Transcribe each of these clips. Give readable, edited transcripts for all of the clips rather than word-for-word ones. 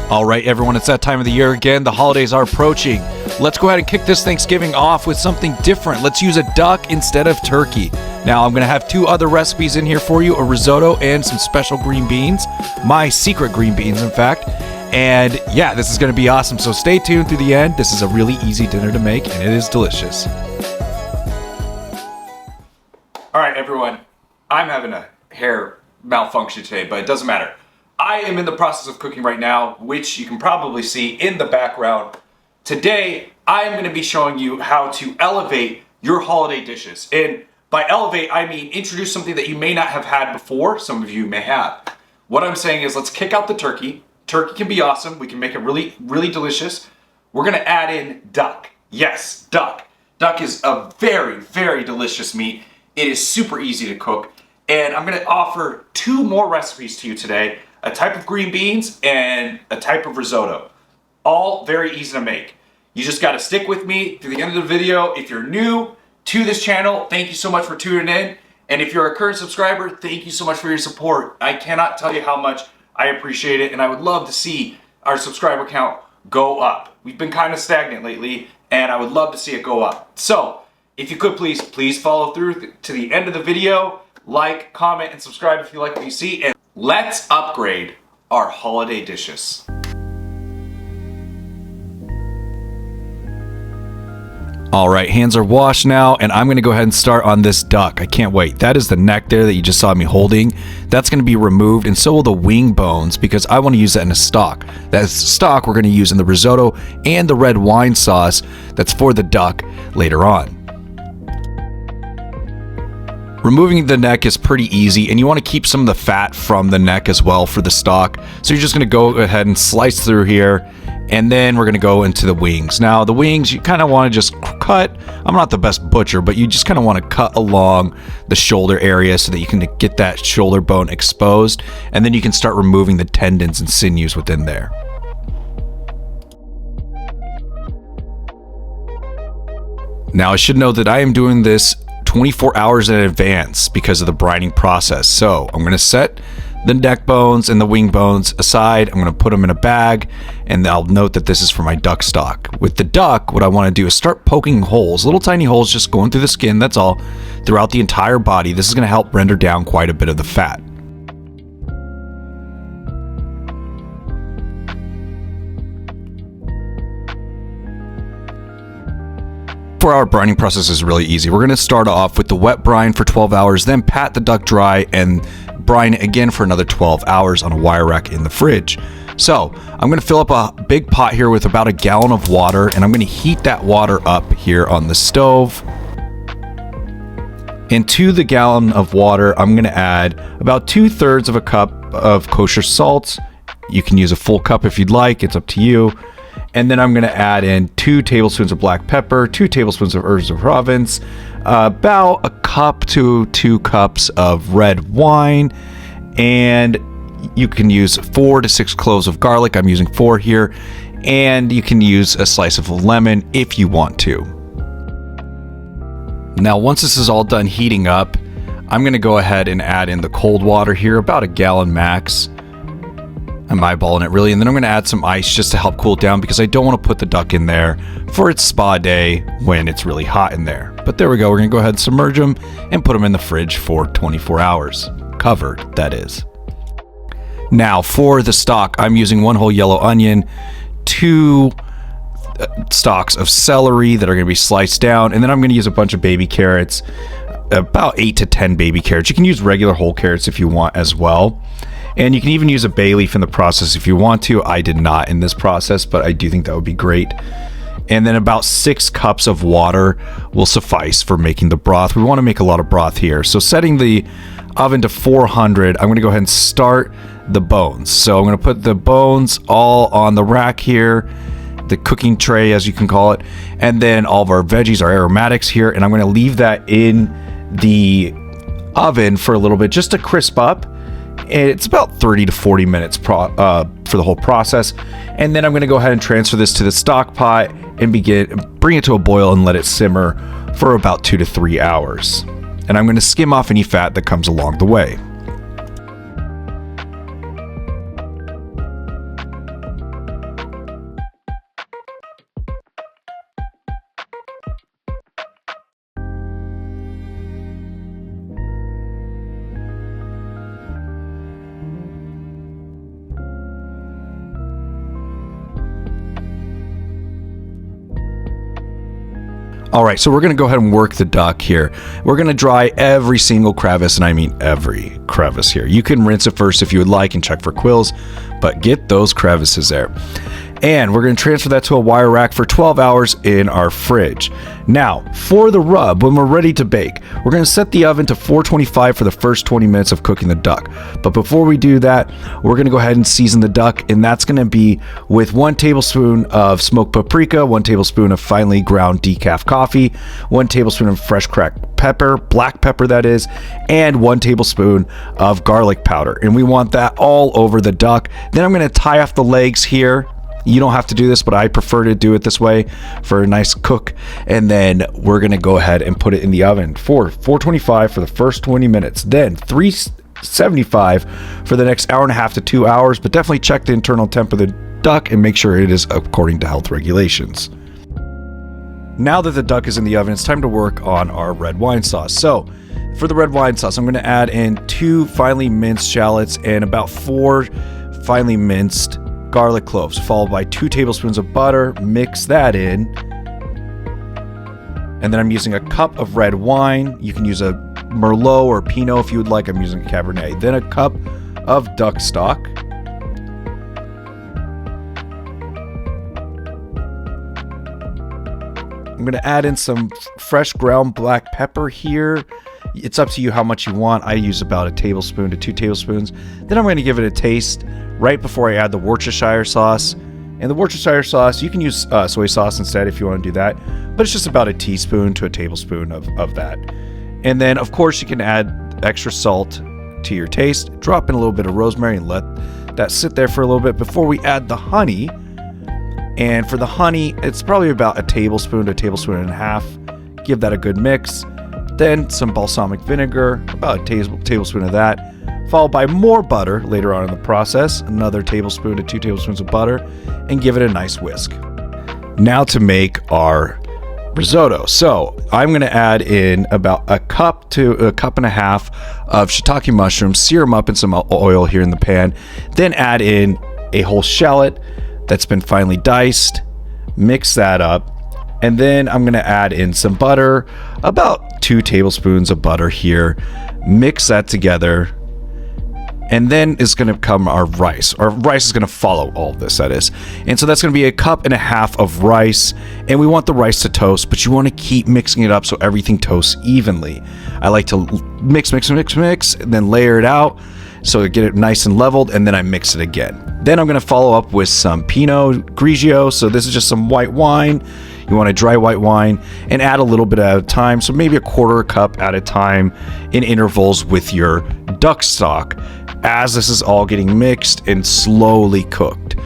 All right, everyone, it's that time of the year again. The holidays are approaching. Let's go ahead and kick this Thanksgiving off with something different. Let's use a duck instead of turkey. Now, I'm going to have two other recipes in here for you, a risotto and some special green beans. My secret green beans, in fact. And yeah, this is going to be awesome. So stay tuned through the end. This is a really easy dinner to make, and it is delicious. All right, everyone. I'm having a hair malfunction today, but it doesn't matter. I am in the process of cooking right now, which you can probably see in the background. Today, I am going to be showing you how to elevate your holiday dishes. And by elevate, I mean introduce something that you may not have had before. Some of you may have. What I'm saying is let's kick out the turkey. Turkey can be awesome. We can make it really, really delicious. We're going to add in duck. Yes, duck. Duck is a very, very delicious meat. It is super easy to cook. And I'm going to offer two more recipes to you today. A type of green beans and a type of risotto. All very easy to make. You just got to stick with me through the end of the video. If you're new to this channel, thank you so much for tuning in. And if you're a current subscriber, thank you so much for your support. I cannot tell you how much I appreciate it, and I would love to see our subscriber count go up. We've been kind of stagnant lately, and I would love to see it go up. So, if you could please follow through to the end of the video. Like, comment, and subscribe if you like what you see. And let's upgrade our holiday dishes. All right, hands are washed now, and I'm gonna go ahead and start on this duck. I can't wait. That is the neck there that you just saw me holding. That's gonna be removed, and so will the wing bones, because I wanna use that in a stock. That stock we're gonna use in the risotto and the red wine sauce that's for the duck later on. Removing the neck is pretty easy, and you want to keep some of the fat from the neck as well for the stock. So you're just going to go ahead and slice through here, and then we're going to go into the wings. Now, the wings, you kind of want to just cut. I'm not the best butcher, but you just kind of want to cut along the shoulder area so that you can get that shoulder bone exposed, and then you can start removing the tendons and sinews within there. Now, I should note that I am doing this 24 hours in advance because of the brining process. So I'm going to set the neck bones and the wing bones aside. I'm going to put them in a bag, and I'll note that this is for my duck stock. With the duck, what I want to do is start poking holes, little tiny holes just going through the skin, that's all, throughout the entire body. This is going to help render down quite a bit of the fat. For our brining process is really easy. We're going to start off with the wet brine for 12 hours, then pat the duck dry and brine it again for another 12 hours on a wire rack in the fridge. So I'm going to fill up a big pot here with about a gallon of water, and I'm going to heat that water up here on the stove. And to the gallon of water, I'm going to add about 2/3 of a cup of kosher salt. You can use a full cup if you'd like, it's up to you. And then I'm going to add in 2 tablespoons of black pepper, 2 tablespoons of herbs of Provence, about a cup to 2 cups of red wine, and you can use 4 to 6 cloves of garlic. I'm using 4 here, and you can use a slice of lemon if you want to. Now, once this is all done heating up, I'm going to go ahead and add in the cold water here, about a gallon max. I'm eyeballing it really, and then I'm going to add some ice just to help cool it down, because I don't want to put the duck in there for its spa day when it's really hot in there. But there we go. We're going to go ahead and submerge them and put them in the fridge for 24 hours. Covered, that is. Now, for the stock, I'm using 1 whole yellow onion, 2 stalks of celery that are going to be sliced down, and then I'm going to use a bunch of baby carrots, about 8 to 10 baby carrots. You can use regular whole carrots if you want as well. And you can even use a bay leaf in the process if you want to. I did not in this process, but I do think that would be great. And then about 6 cups of water will suffice for making the broth. We want to make a lot of broth here. So setting the oven to 400, I'm going to go ahead and start the bones. So I'm going to put the bones all on the rack here, the cooking tray as you can call it, and then all of our veggies, our aromatics here, and I'm going to leave that in the oven for a little bit just to crisp up. It's about 30 to 40 minutes for the whole process. And then I'm going to go ahead and transfer this to the stock pot and bring it to a boil and let it simmer for about 2 to 3 hours. And I'm going to skim off any fat that comes along the way. All right, so we're going to go ahead and work the duck here. We're going to dry every single crevice, and I mean every crevice here. You can rinse it first if you would like and check for quills, but get those crevices there. And we're going to transfer that to a wire rack for 12 hours in our fridge. Now, for the rub, when we're ready to bake, we're going to set the oven to 425 for the first 20 minutes of cooking the duck. But before we do that, we're going to go ahead and season the duck, and that's going to be with 1 tablespoon of smoked paprika, 1 tablespoon of finely ground decaf coffee, 1 tablespoon of fresh cracked pepper, black pepper that is, and 1 tablespoon of garlic powder. And we want that all over the duck. Then I'm going to tie off the legs here. You don't have to do this, but I prefer to do it this way for a nice cook. And then we're going to go ahead and put it in the oven for 425 for the first 20 minutes. Then 375 for the next hour and a half to 2 hours. But definitely check the internal temp of the duck and make sure it is according to health regulations. Now that the duck is in the oven, it's time to work on our red wine sauce. So for the red wine sauce, I'm going to add in 2 finely minced shallots and about 4 finely minced garlic cloves, followed by 2 tablespoons of butter. Mix that in. And then I'm using a cup of red wine. You can use a Merlot or Pinot if you would like. I'm using a Cabernet. Then a cup of duck stock. I'm going to add in some fresh ground black pepper here. It's up to you how much you want. I use about 1 tablespoon to 2 tablespoons. Then I'm going to give it a taste right before I add the Worcestershire sauce. And the Worcestershire sauce, you can use soy sauce instead if you want to do that, but it's just about 1 teaspoon to 1 tablespoon of that. And then, of course, you can add extra salt to your taste. Drop in a little bit of rosemary and let that sit there for a little bit before we add the honey. And for the honey, it's probably about 1 tablespoon to 1.5 tablespoons. Give that a good mix. Then some balsamic vinegar, about 1 tablespoon of that, followed by more butter later on in the process, another tablespoon to 2 tablespoons of butter, and give it a nice whisk. Now to make our risotto. So I'm going to add in about 1 cup to 1.5 cups of shiitake mushrooms, sear them up in some oil here in the pan, then add in a whole shallot that's been finely diced, mix that up, and then I'm going to add in some butter, about 2 tablespoons of butter here, mix that together. And then is going to come our rice. Our rice is going to follow all of this, that is. And so that's going to be 1.5 cups of rice. And we want the rice to toast, but you want to keep mixing it up so everything toasts evenly. I like to mix, and then layer it out so I get it nice and leveled, and then I mix it again. Then I'm going to follow up with some Pinot Grigio. So this is just some white wine. You want a dry white wine and add a little bit at a time. So maybe 1/4 cup at a time in intervals with your duck stock as this is all getting mixed and slowly cooked.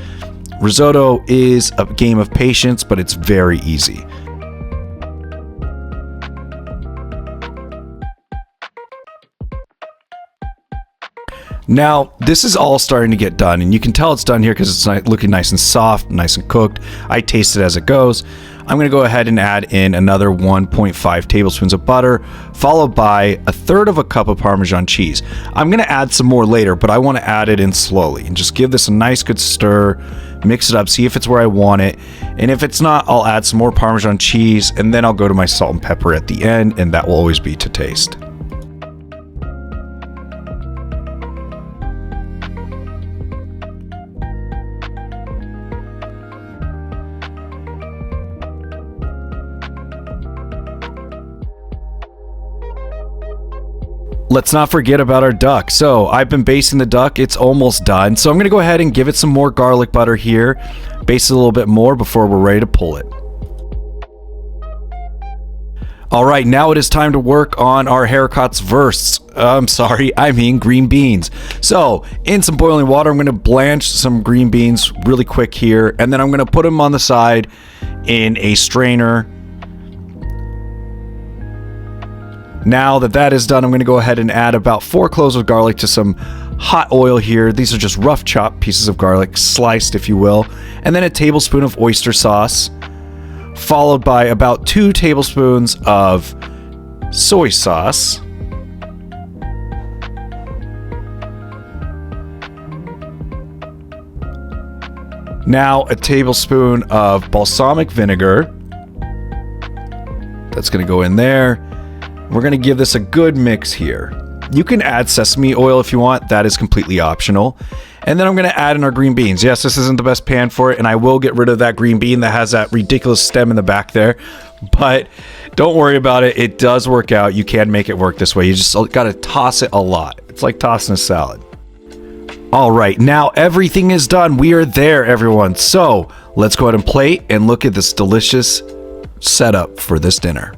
Risotto is a game of patience, but it's very easy. Now, this is all starting to get done, and you can tell it's done here because it's looking nice and soft, nice and cooked. I taste it as it goes. I'm going to go ahead and add in another 1.5 tablespoons of butter, followed by 1/3 cup of Parmesan cheese. I'm going to add some more later, but I want to add it in slowly and just give this a nice good stir, mix it up, see if it's where I want it. And if it's not, I'll add some more Parmesan cheese, and then I'll go to my salt and pepper at the end, and that will always be to taste. Let's not forget about our duck. So I've been basting the duck. It's almost done. So I'm going to go ahead and give it some more garlic butter here. Baste it a little bit more before we're ready to pull it. All right, now it is time to work on our haricots verse. Green beans. So in some boiling water, I'm going to blanch some green beans really quick here. And then I'm going to put them on the side in a strainer. Now that that is done, I'm going to go ahead and add about 4 cloves of garlic to some hot oil here. These are just rough chopped pieces of garlic, sliced if you will. And then 1 tablespoon of oyster sauce, followed by about 2 tablespoons of soy sauce. Now 1 tablespoon of balsamic vinegar. That's gonna go in there. We're gonna give this a good mix here. You can add sesame oil if you want, that is completely optional. And then I'm gonna add in our green beans. Yes, this isn't the best pan for it, and I will get rid of that green bean that has that ridiculous stem in the back there, but don't worry about it. It does work out. You can make it work this way. You just gotta toss it a lot. It's like tossing a salad. All right, now everything is done. We are there, everyone. So let's go ahead and plate and look at this delicious setup for this dinner.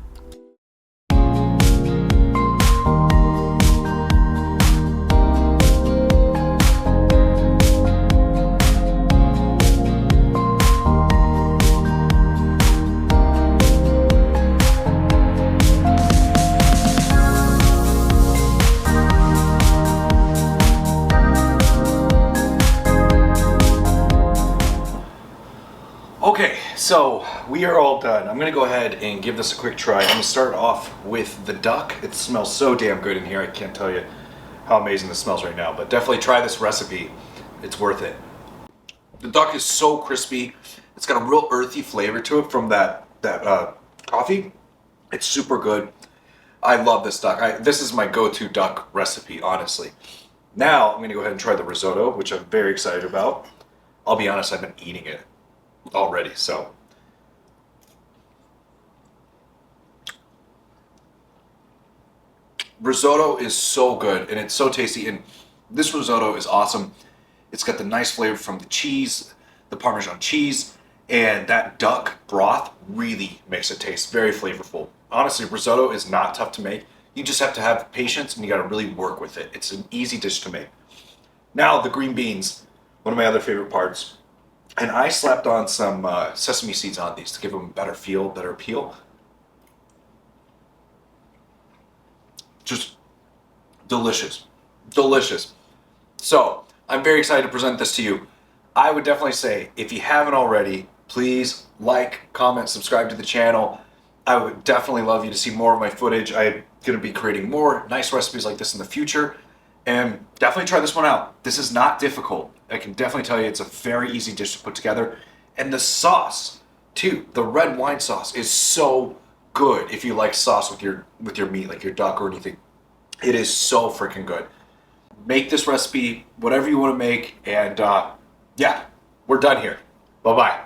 Okay, so we are all done. I'm gonna go ahead and give this a quick try. I'm gonna start off with the duck. It smells so damn good in here. I can't tell you how amazing this smells right now, but definitely try this recipe. It's worth it. The duck is so crispy. It's got a real earthy flavor to it from that coffee. It's super good. I love this duck. This is my go-to duck recipe, honestly. Now I'm gonna go ahead and try the risotto, which I'm very excited about. I'll be honest, I've been eating it already, so risotto is so good and it's so tasty, and this risotto is awesome. It's got the nice flavor from the cheese, the Parmesan cheese, and that duck broth really makes it taste very flavorful. Honestly, risotto is not tough to make. You just have to have patience and you got to really work with it. It's an easy dish to make. Now the green beans, one of my other favorite parts. And I slapped on some sesame seeds on these to give them a better feel, better appeal. Just delicious, delicious. So I'm very excited to present this to you. I would definitely say, if you haven't already, please like, comment, subscribe to the channel. I would definitely love you to see more of my footage. I'm gonna be creating more nice recipes like this in the future. And definitely try this one out. This is not difficult. I can definitely tell you it's a very easy dish to put together. And the sauce, too, the red wine sauce is so good if you like sauce with your meat, like your duck or anything. It is so freaking good. Make this recipe, whatever you want to make, and yeah, we're done here. Bye-bye.